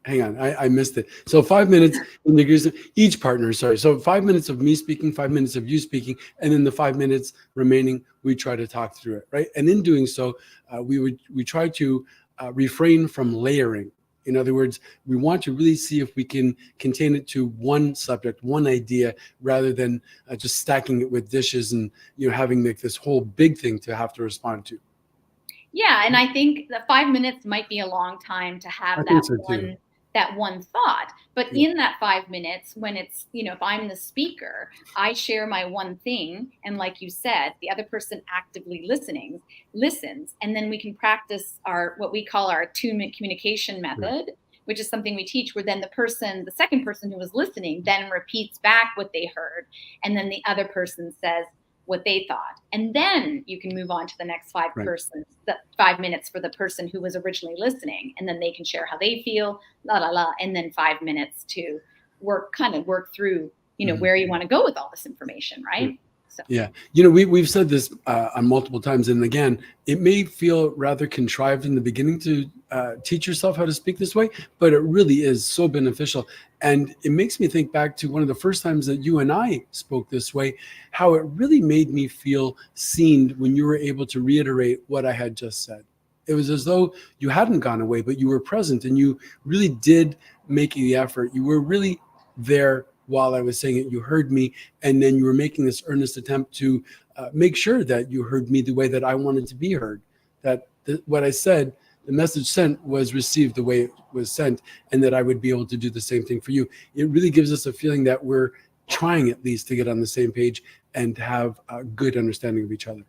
Hang on, I missed it. So 5 minutes in the each partner, sorry. So 5 minutes of me speaking, 5 minutes of you speaking, and then the 5 minutes remaining, we try to talk through it, right? And in doing so, we try to refrain from layering. In other words, we want to really see if we can contain it to one subject, one idea, rather than just stacking it with dishes and having this whole big thing to have to respond to. Yeah, and I think the 5 minutes might be a long time to have that one thought. But in that 5 minutes, when it's, if I'm the speaker, I share my one thing. And like you said, the other person actively listens. And then we can practice what we call our attunement communication method, which is something we teach, where then the second person who was listening then repeats back what they heard. And then the other person says what they thought. And then you can move on to the next 5 minutes for the person who was originally listening. And then they can share how they feel, and then 5 minutes to work through, where you want to go with all this information, right? So. Yeah. We've said this on multiple times. And again, it may feel rather contrived in the beginning to teach yourself how to speak this way, but it really is so beneficial. And it makes me think back to one of the first times that you and I spoke this way, how it really made me feel seen when you were able to reiterate what I had just said. It was as though you hadn't gone away, but you were present and you really did make the effort. You were really there while I was saying it. You heard me, and then you were making this earnest attempt to make sure that you heard me the way that I wanted to be heard, that what I said, the message sent, was received the way it was sent, and that I would be able to do the same thing for you. It really gives us a feeling that we're trying at least to get on the same page and have a good understanding of each other.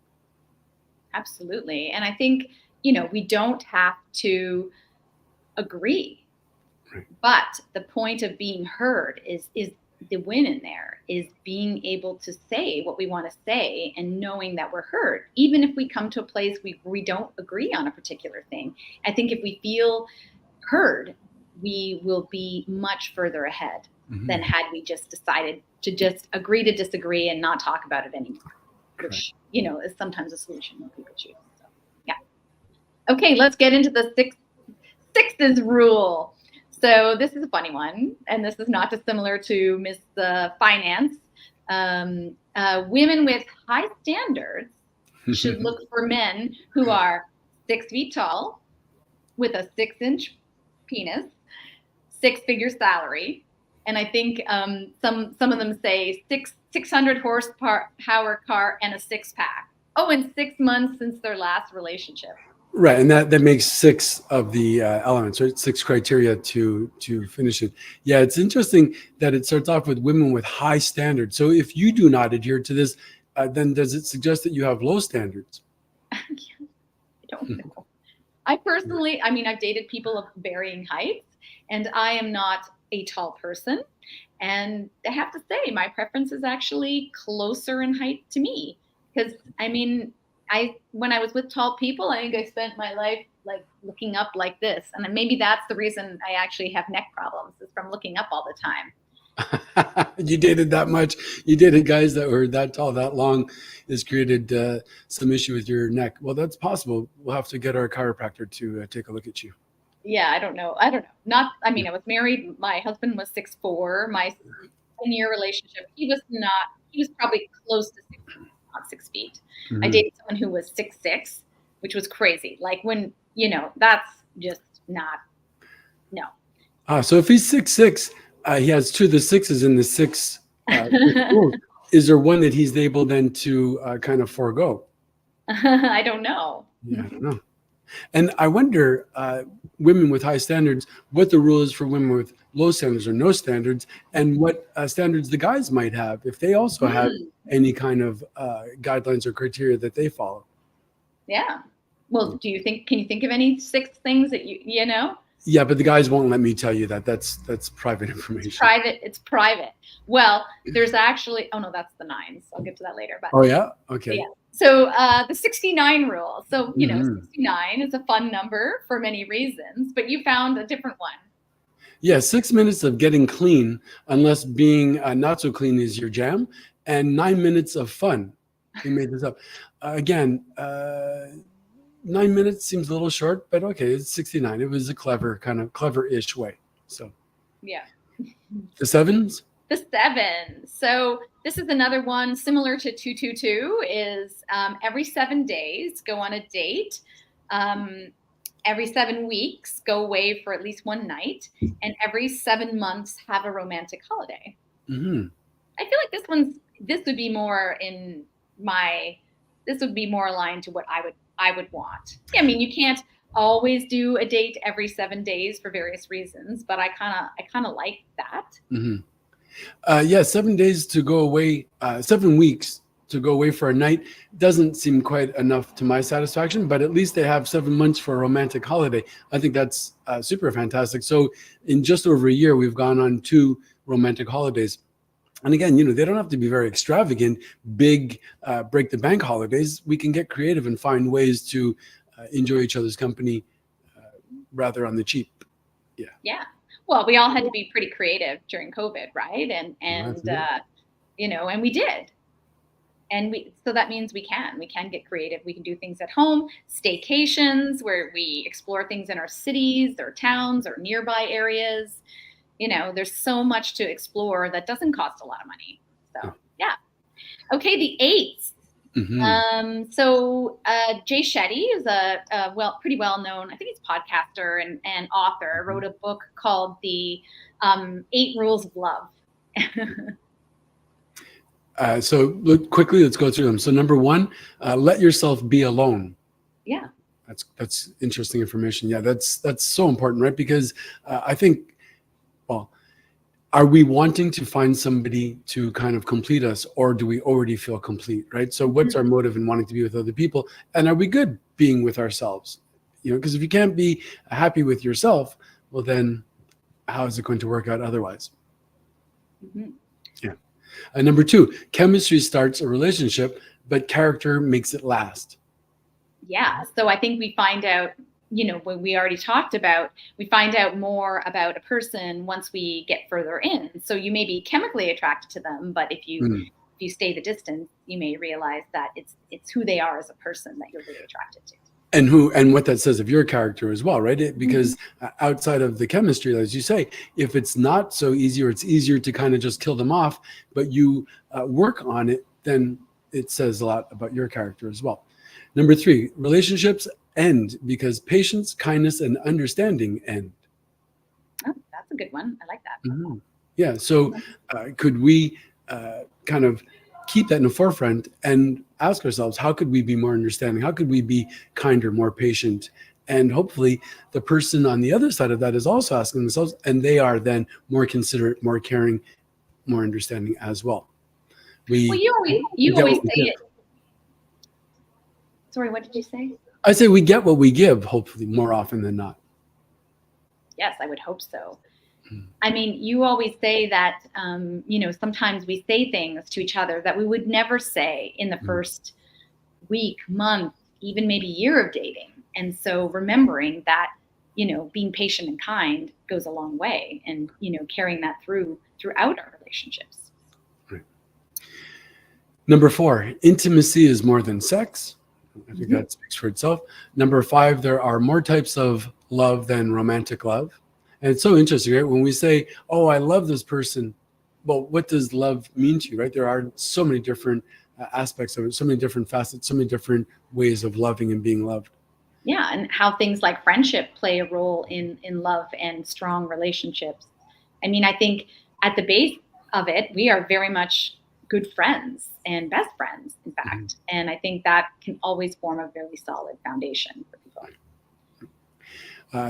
Absolutely. And I think, we don't have to agree, but the point of being heard is the win in there, is being able to say what we want to say and knowing that we're heard, even if we come to a place we don't agree on a particular thing. I think if we feel heard, we will be much further ahead than had we just decided to just agree to disagree and not talk about it anymore, which, is sometimes a solution when people choose. So, yeah. Okay, let's get into the sixes rule. So this is a funny one, and this is not dissimilar to Miss Finance. Women with high standards should look for men who are 6 feet tall, with a 6-inch penis, 6-figure salary, and I think some of them say 600 horsepower car and a 6-pack. Oh, and 6 months since their last relationship. Right, and that makes 6 of the elements, right? 6 criteria to finish it. Yeah, it's interesting that it starts off with women with high standards. So if you do not adhere to this, then does it suggest that you have low standards? I don't know. I personally, I mean, I've dated people of varying heights, and I am not a tall person. And I have to say, my preference is actually closer in height to me. Because I mean, when I was with tall people, I think I spent my life like looking up like this, and then maybe that's the reason I actually have neck problems is from looking up all the time. You dated that much. You dated guys that were that tall, that long. Has created some issue with your neck. Well, that's possible. We'll have to get our chiropractor to take a look at you. Yeah, I don't know. I don't know. Not, I mean, I was married. My husband was 6'4". My 10-year relationship, he was not. He was probably close to 6 feet, not 6 feet. I Mhm. dated someone who was 6'6", which was crazy. Like when that's just not no. So if he's 6'6", he has 2 of the 6s in the 6 rules. Is there one that he's able then to kind of forego? I don't know. Yeah, I don't know. And I wonder, women with high standards, what the rule is for women with low standards or no standards, and what standards the guys might have if they also have any kind of guidelines or criteria that they follow. Yeah. Well, can you think of any 6 things that you know? Yeah, but the guys won't let me tell you that. That's private information. It's private. Well, there's actually, oh no, that's the 9s. I'll get to that later. But Oh yeah, okay. yeah. So the 69 rule. So, 69 is a fun number for many reasons, but you found a different one. Yeah, 6 minutes of getting clean, unless being not so clean is your jam, and 9 minutes of fun. We made this up. Again, 9 minutes seems a little short, but okay, it's 69. It was a clever-ish way. So Yeah. the 7s? The 7. So this is another one similar to 222 is every 7 days, go on a date. Every 7 weeks, go away for at least one night. And every 7 months, have a romantic holiday. Mm-hmm. I feel like this would be more in this would be more aligned to what I would want. I mean, you can't always do a date every 7 days for various reasons, but I kind of like that. Mm-hmm. Yeah, 7 days to go away, 7 weeks to go away for a night doesn't seem quite enough to my satisfaction, but at least they have 7 months for a romantic holiday. I think that's super fantastic. So in just over a year, we've gone on 2 romantic holidays. And again, they don't have to be very extravagant, big break the bank holidays. We can get creative and find ways to enjoy each other's company rather on the cheap. Yeah. Yeah. Well, we all had to be pretty creative during COVID, right? And we did. And so that means we can get creative. We can do things at home, staycations where we explore things in our cities or towns or nearby areas. There's so much to explore that doesn't cost a lot of money. So yeah. Okay, the 8s. Mm-hmm. So Jay Shetty is a pretty well known, I think he's podcaster and author, wrote a book called The 8 Rules of Love. So quickly, let's go through them. So number 1, let yourself be alone. Yeah. That's interesting information. Yeah, that's so important, right? Because I think, are we wanting to find somebody to kind of complete us, or do we already feel complete, right? So what's our motive in wanting to be with other people? And are we good being with ourselves? Because if you can't be happy with yourself, well, then how is it going to work out otherwise? Mm-hmm. Yeah. Number 2, chemistry starts a relationship, but character makes it last. Yeah. So I think we find out, when we already talked about, we find out more about a person once we get further in. So you may be chemically attracted to them, but if you stay the distance, you may realize that it's who they are as a person that you're really attracted to. And what that says of your character as well, right? Because outside of the chemistry, as you say, if it's not so easy, or it's easier to kind of just kill them off, but you work on it, then it says a lot about your character as well. Number 3, relationships end because patience, kindness, and understanding end. Oh, that's a good one. I like that. Mm-hmm. Yeah. So could we kind of keep that in the forefront and ask ourselves, how could we be more understanding? How could we be kinder, more patient? And hopefully the person on the other side of that is also asking themselves, and they are then more considerate, more caring, more understanding as well. Well, you always say it. Sorry, what did you say? I say we get what we give, hopefully, more often than not. Yes, I would hope so. I mean, you always say that, sometimes we say things to each other that we would never say in the first week, month, even maybe year of dating. And so remembering that, being patient and kind goes a long way, and, carrying that throughout our relationships. Right. Number 4, intimacy is more than sex. I think that speaks for itself. Number 5, there are more types of love than romantic love. And it's so interesting, right? When we say, oh, I love this person, well, what does love mean to you, right? There are so many different aspects of it, so many different facets, so many different ways of loving and being loved. Yeah, and how things like friendship play a role in love and strong relationships. I mean, I think at the base of it, we are very much good friends and best friends, in fact. And I think that can always form a very solid foundation for people.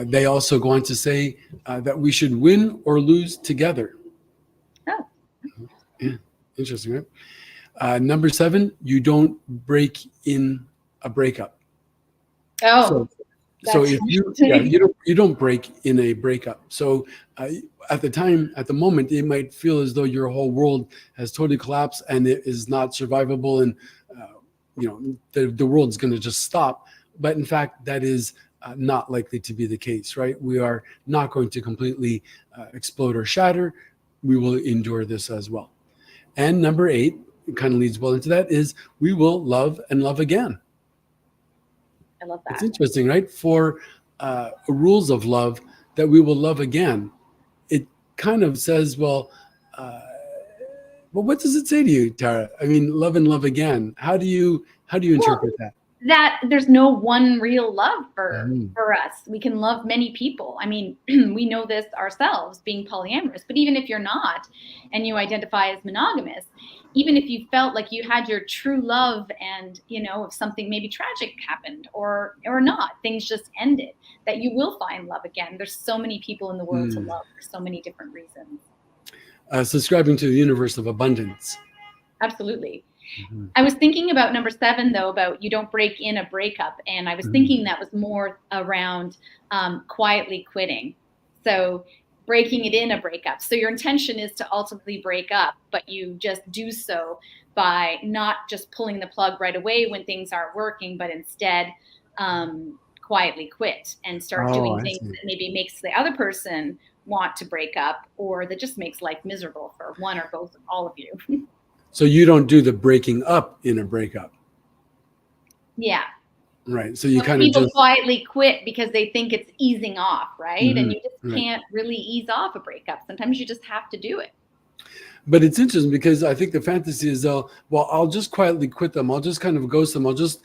They also go on to say that we should win or lose together. Oh. Yeah, interesting, right? Number 7, you don't break in a breakup. Oh, so if you don't break in a breakup. So at the moment, it might feel as though your whole world has totally collapsed and it is not survivable, and the world's going to just stop. But in fact, that is not likely to be the case, right? We are not going to completely explode or shatter. We will endure this as well. And number 8, it kind of leads well into that, is we will love and love again. I love that. It's interesting, right? For rules of love, that we will love again. It kind of says, well, what does it say to you, Tara? I mean, love and love again. How do you interpret that? That there's no one real love for us. We can love many people. I mean, we know this ourselves, being polyamorous, but even if you're not and you identify as monogamous, even if you felt like you had your true love and, if something maybe tragic happened or not, things just ended, that you will find love again. There's so many people in the world to love for so many different reasons. Subscribing to the universe of abundance. Absolutely. I was thinking about number 7, though, about you don't break in a breakup. And I was thinking that was more around quietly quitting. So breaking it in a breakup. So your intention is to ultimately break up, but you just do so by not just pulling the plug right away when things aren't working, but instead quietly quit and start doing things that maybe makes the other person want to break up, or that just makes life miserable for one or both, all of you. So you don't do the breaking up in a breakup. Yeah. Right. So you kind people of just quietly quit because they think it's easing off, right? And you just can't really ease off a breakup. Sometimes you just have to do it. But it's interesting because I think the fantasy is, I'll just quietly quit them. I'll just kind of ghost them. I'll just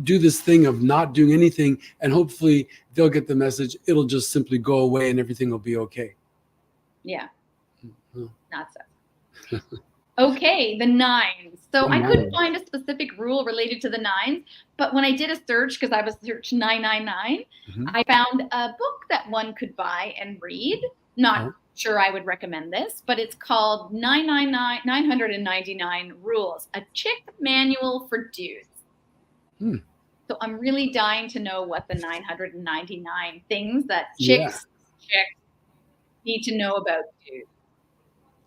do this thing of not doing anything, and hopefully they'll get the message. It'll just simply go away and everything will be okay. Yeah. Not so. Okay, the 9s. So I couldn't find a specific rule related to the 9s, but when I did a search, because I was searching 999, I found a book that one could buy and read. Not sure I would recommend this, but it's called 999 Rules, a chick manual for dudes. So I'm really dying to know what the 999 things that chicks need to know about dudes.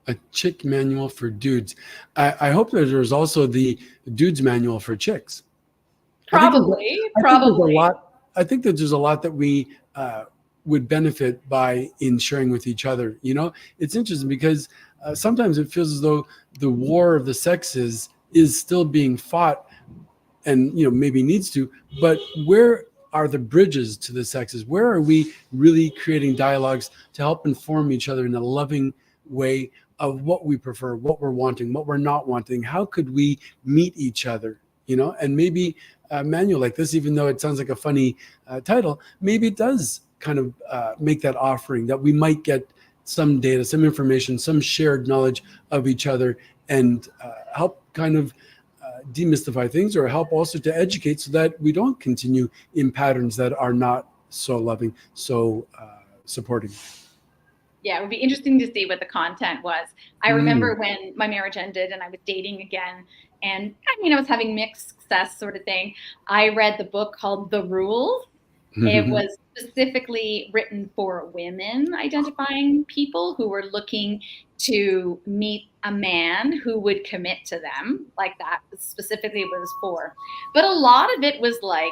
A chick manual for dudes. I hope that there's also the dudes manual for chicks. Probably. I think that there's a lot that we would benefit by in sharing with each other. It's interesting because sometimes it feels as though the war of the sexes is still being fought, and maybe needs to. But where are the bridges to the sexes? Where are we really creating dialogues to help inform each other in a loving way of what we prefer, what we're wanting, what we're not wanting? How could we meet each other? And maybe a manual like this, even though it sounds like a funny title, maybe it does kind of make that offering that we might get some data, some information, some shared knowledge of each other, and help kind of demystify things, or help also to educate so that we don't continue in patterns that are not so loving, so supporting. Yeah, it would be interesting to see what the content was. I remember when my marriage ended and I was dating again, and I mean, I was having mixed success sort of thing. I read the book called The Rules. It was specifically written for women identifying people who were looking to meet a man who would commit to them, like that specifically was for. But a lot of it was like,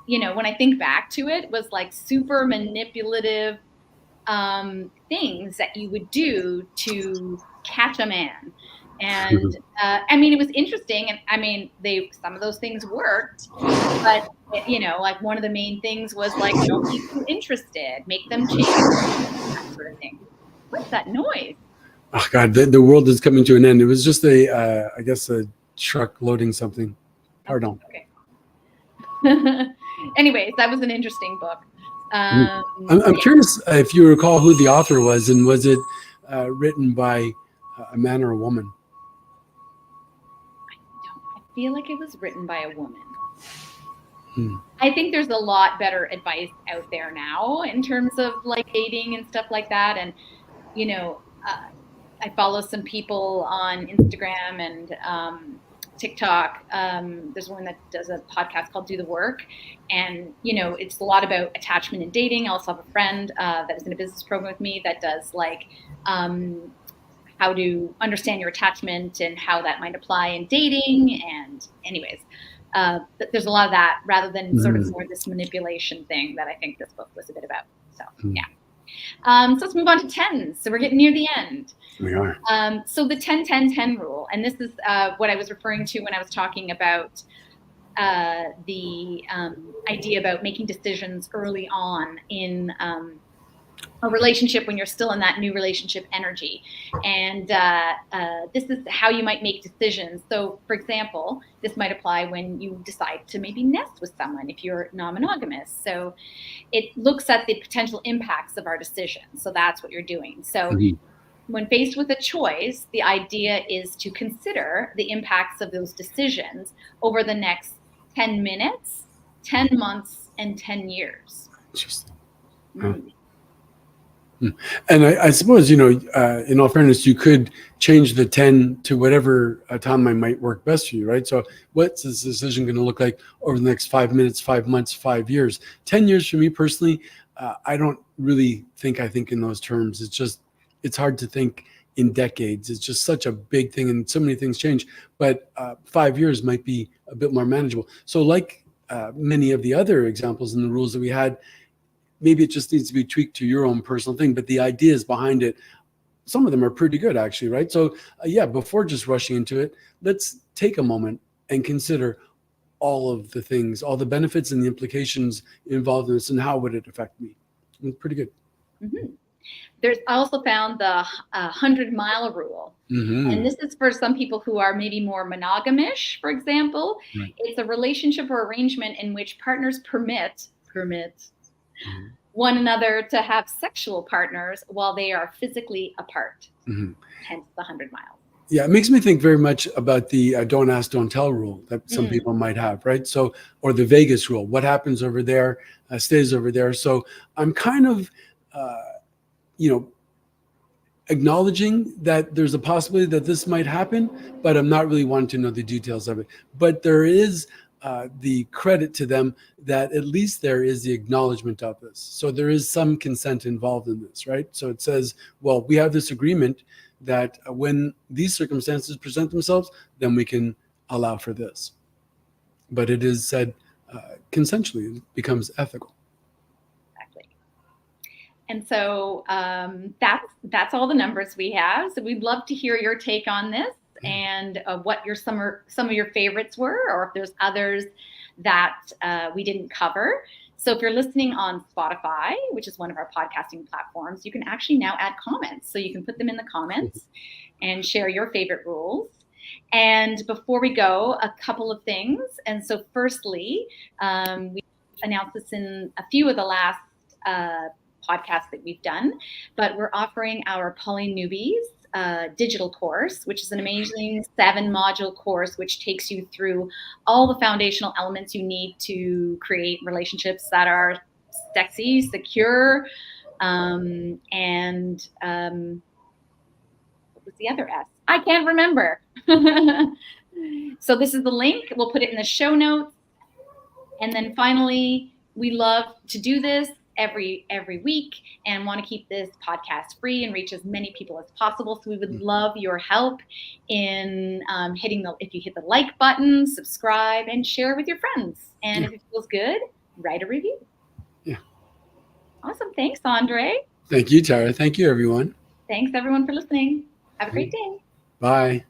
you know, when I think back to it, was like super manipulative things that you would do to catch a man. And I mean, it was interesting. And I mean, some of those things worked, but you know, like one of the main things was like, don't be too interested, make them change, that sort of thing. What's that noise? Oh God, the world is coming to an end. It was just I guess a truck loading something. Pardon. Okay. Anyways, that was an interesting book. I'm curious if you recall who the author was, and was it written by a man or a woman? I feel like it was written by a woman. I think there's a lot better advice out there now in terms of like dating and stuff like that. And, you know, I follow some people on Instagram and TikTok. There's one that does a podcast called Do the Work. And, you know, it's a lot about attachment and dating. I also have a friend that is in a business program with me that does like how to understand your attachment and how that might apply in dating. And anyways, there's a lot of that rather than sort of more this manipulation thing that I think this book was a bit about. So, yeah. So let's move on to 10s. So we're getting near the end. We are. So the 10-10-10 rule, and this is what I was referring to when I was talking about the idea about making decisions early on in a relationship when you're still in that new relationship energy. And this is how you might make decisions. So for example, this might apply when you decide to maybe nest with someone if you're non-monogamous. So it looks at the potential impacts of our decisions. So that's what you're doing. So when faced with a choice, the idea is to consider the impacts of those decisions over the next 10 minutes, 10 months, and 10 years. Interesting. And I suppose, you know, in all fairness, you could change the 10 to whatever timeline might work best for you, right? So what's this decision going to look like over the next 5 minutes, 5 months, 5 years? 10 years for me personally, I don't really think in those terms. It's just, it's hard to think in decades. It's just such a big thing and so many things change. But 5 years might be a bit more manageable. So like many of the other examples in the rules that we had, maybe it just needs to be tweaked to your own personal thing, but the ideas behind it, some of them are pretty good actually, right? So yeah, before just rushing into it, let's take a moment and consider all of the things, all the benefits and the implications involved in this, and how would it affect me? Pretty good. I also found the 100-mile rule. And this is for some people who are maybe more monogamish, for example. Right. It's a relationship or arrangement in which partners permit one another to have sexual partners while they are physically apart. Hence the 100 miles. Yeah, it makes me think very much about the don't ask, don't tell rule that some people might have, right? So, or the Vegas rule, what happens over there stays over there. So I'm kind of, you know, acknowledging that there's a possibility that this might happen, but I'm not really wanting to know the details of it. But there is the credit to them that at least there is the acknowledgement of this. So there is some consent involved in this, right? So it says, well, we have this agreement that when these circumstances present themselves, then we can allow for this. But it is said consensually, it becomes ethical. Exactly. And so that's all the numbers we have. So we'd love to hear your take on this, and what some of your favorites were, or if there's others that we didn't cover. So if you're listening on Spotify, which is one of our podcasting platforms, you can actually now add comments. So you can put them in the comments and share your favorite rules. And before we go, a couple of things. And so firstly, we announced this in a few of the last podcasts that we've done. But we're offering our Poly Newbies digital course, which is an amazing 7-module course, which takes you through all the foundational elements you need to create relationships that are sexy, secure, and what was the other S? I can't remember. So this is the link. We'll put it in the show notes. And then finally, we love to do this every week and want to keep this podcast free and reach as many people as possible. So we would love your help in if you hit the like button, subscribe, and share with your friends. And if it feels good, write a review. Yeah. Awesome. Thanks, Andre. Thank you, Tara. Thank you, everyone. Thanks, everyone, for listening. Have a great day. Bye.